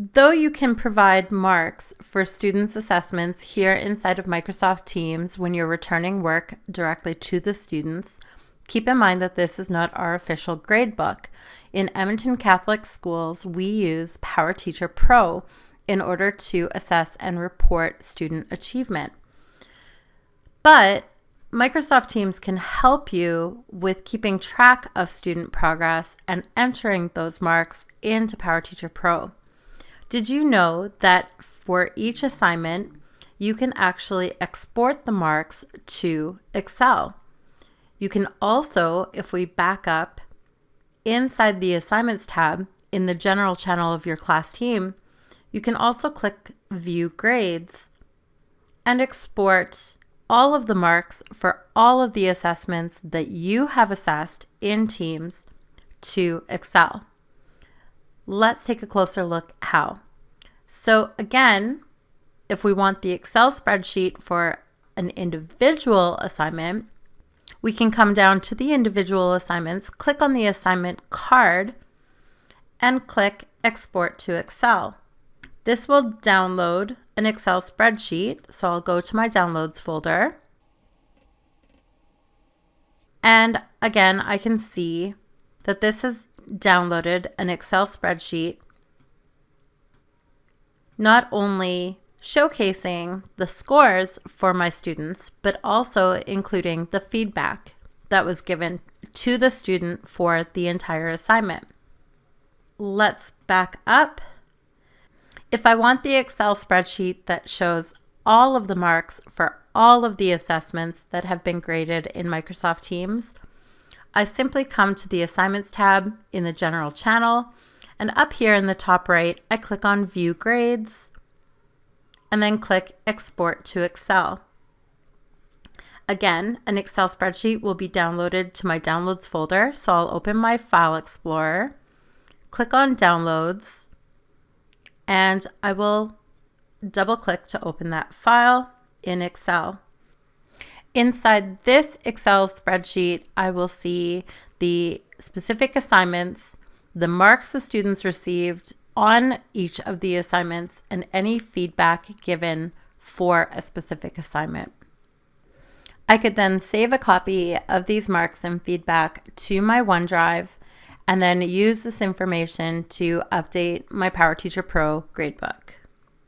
Though you can provide marks for students' assessments here inside of Microsoft Teams when you're returning work directly to the students, keep in mind that this is not our official gradebook. In Edmonton Catholic Schools, we use PowerTeacher Pro in order to assess and report student achievement. But Microsoft Teams can help you with keeping track of student progress and entering those marks into PowerTeacher Pro. Did you know that for each assignment, you can actually export the marks to Excel? You can also, if we back up inside the Assignments tab in the General channel of your class team, you can also click View Grades and export all of the marks for all of the assessments that you have assessed in Teams to Excel. Let's take a closer look how. So again, if we want the Excel spreadsheet for an individual assignment, we can come down to the individual assignments, click on the assignment card, and click Export to Excel. This will download an Excel spreadsheet, so I'll go to my Downloads folder. And again, I can see that this has downloaded an Excel spreadsheet, not only showcasing the scores for my students, but also including the feedback that was given to the student for the entire assignment. Let's back up. If I want the Excel spreadsheet that shows all of the marks for all of the assessments that have been graded in Microsoft Teams, I simply come to the Assignments tab in the General channel, and up here in the top right, I click on View Grades, and then click Export to Excel. Again, an Excel spreadsheet will be downloaded to my Downloads folder, so I'll open my File Explorer, click on Downloads, and I will double-click to open that file in Excel. Inside this Excel spreadsheet, I will see the specific assignments, the marks the students received on each of the assignments, and any feedback given for a specific assignment. I could then save a copy of these marks and feedback to my OneDrive and then use this information to update my PowerTeacher Pro gradebook.